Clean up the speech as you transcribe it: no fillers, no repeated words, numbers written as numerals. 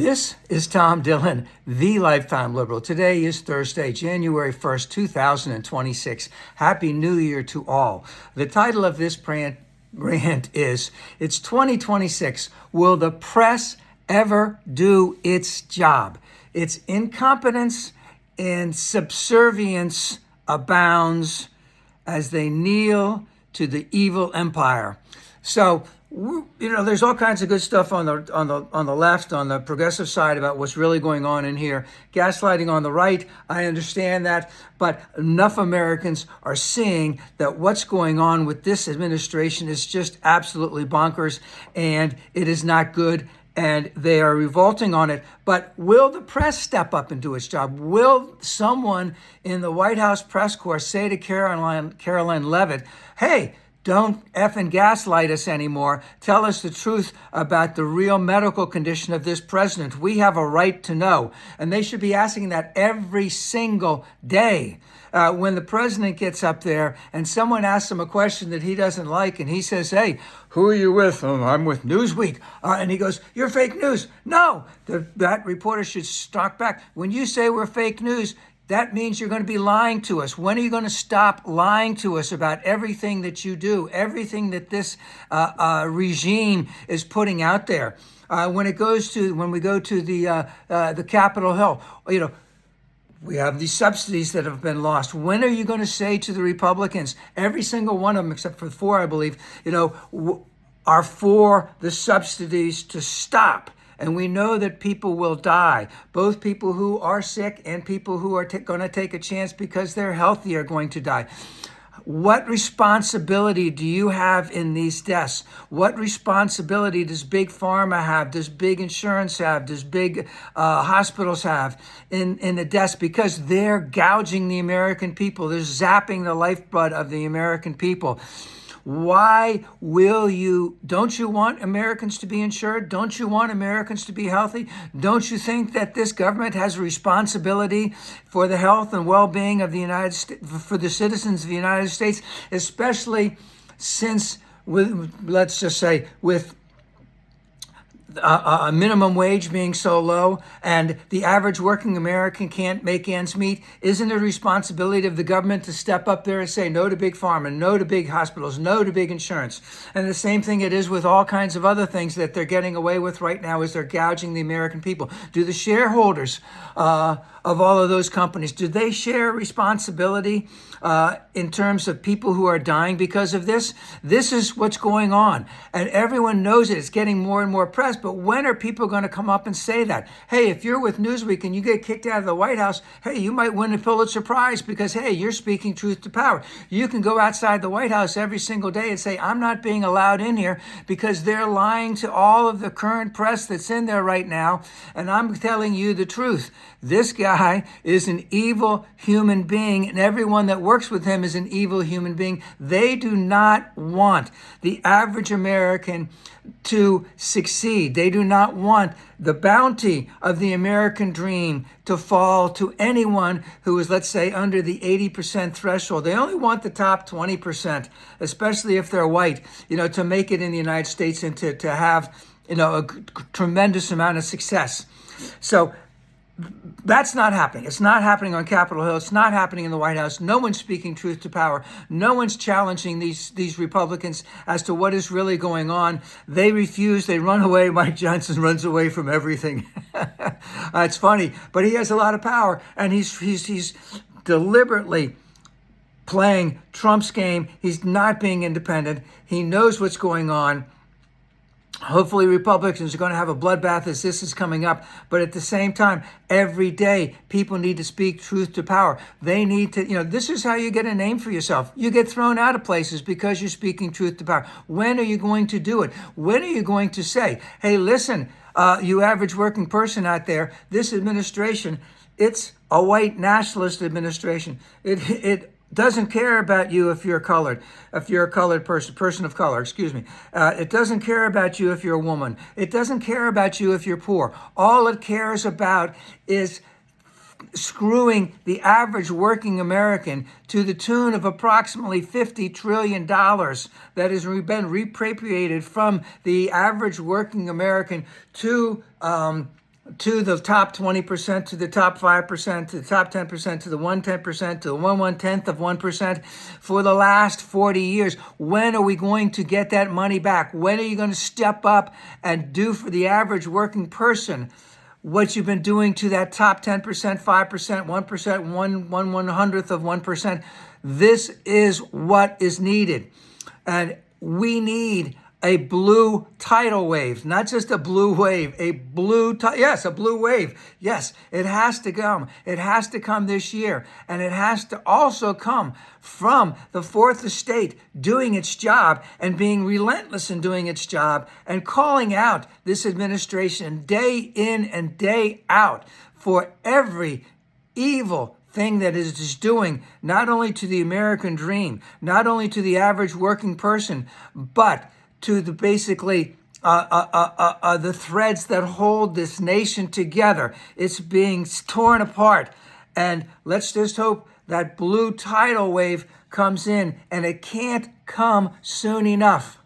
This is Tom Dillon, the Lifetime Liberal. Today is Thursday, January 1st, 2026. Happy New Year to all. The title of this rant is, it's 2026. Will the press ever do its job? Its incompetence and subservience abounds as they kneel to the evil empire. So, there's all kinds of good stuff on the left, on the progressive side about what's really going on in here. Gaslighting on the right, I understand that, but enough Americans are seeing that what's going on with this administration is just absolutely bonkers, and it is not good, and they are revolting on it. But will the press step up and do its job? Will someone in the White House press corps say to Caroline Leavitt, hey, don't effing gaslight us anymore. Tell us the truth about the real medical condition of this president. We have a right to know. And they should be asking that every single day. When the president gets up there and someone asks him a question that he doesn't like and he says, hey, who are you with? Oh, I'm with Newsweek. And he goes, you're fake news. No, that reporter should stalk back. When you say we're fake news, that means you're going to be lying to us. When are you going to stop lying to us about everything that you do, everything that this regime is putting out there? When we go to the Capitol Hill, we have these subsidies that have been lost. When are you going to say to the Republicans, every single one of them, except for 4, I believe, are for the subsidies to stop? And we know that people will die, both people who are sick and people who are going to take a chance because they're healthy are going to die. What responsibility do you have in these deaths? What responsibility does Big Pharma have? Does big insurance have? Does big hospitals have in the deaths? Because they're gouging the American people. They're zapping the lifeblood of the American people. Why don't you want Americans to be insured? Don't you want Americans to be healthy? Don't you think that this government has a responsibility for the health and well-being of the United States, for the citizens of the United States, especially since, let's just say, with a minimum wage being so low and the average working American can't make ends meet? Isn't it a responsibility of the government to step up there and say no to big pharma, no to big hospitals, no to big insurance? And the same thing it is with all kinds of other things that they're getting away with right now is they're gouging the American people. Do the shareholders of all of those companies, do they share responsibility in terms of people who are dying because of this? This is what's going on. And everyone knows it. It's getting more and more press. But when are people going to come up and say that? Hey, if you're with Newsweek and you get kicked out of the White House, hey, you might win a Pulitzer Prize because, hey, you're speaking truth to power. You can go outside the White House every single day and say, I'm not being allowed in here because they're lying to all of the current press that's in there right now. And I'm telling you the truth. This guy is an evil human being, and everyone that works with him is an evil human being. They do not want the average American to succeed. They do not want the bounty of the American dream to fall to anyone who is, let's say, under the 80% threshold. They only want the top 20%, especially if they're white, to make it in the United States and to have, a tremendous amount of success. So that's not happening. It's not happening on Capitol Hill. It's not happening in the White House. No one's speaking truth to power. No one's challenging these Republicans as to what is really going on. They refuse. They run away. Mike Johnson runs away from everything. It's funny, but he has a lot of power, and he's deliberately playing Trump's game. He's not being independent. He knows what's going on. Hopefully Republicans are going to have a bloodbath as this is coming up. But at the same time, every day, people need to speak truth to power. They need to, this is how you get a name for yourself. You get thrown out of places because you're speaking truth to power. When are you going to do it? When are you going to say, hey, listen, you average working person out there, this administration, it's a white nationalist administration. It doesn't care about you if you're a colored person of color, excuse me. It doesn't care about you if you're a woman. It doesn't care about you if you're poor. All it cares about is screwing the average working American to the tune of approximately $50 trillion that has been repatriated from the average working American to to the top 20%, to the top 5%, to the top 10%, to the 110%, to the 1/110th of 1% for the last 40 years. When are we going to get that money back? When are you going to step up and do for the average working person what you've been doing to that top 10%, 5%, 1%, 1/100th of 1%? This is what is needed. And we need a blue tidal wave, not just a blue wave, a blue, yes, a blue wave. Yes, it has to come. It has to come this year. And it has to also come from the fourth estate doing its job and being relentless in doing its job and calling out this administration day in and day out for every evil thing that it is doing, not only to the American dream, not only to the average working person, but to the basically the threads that hold this nation together. It's being torn apart. And let's just hope that blue tidal wave comes in, and it can't come soon enough.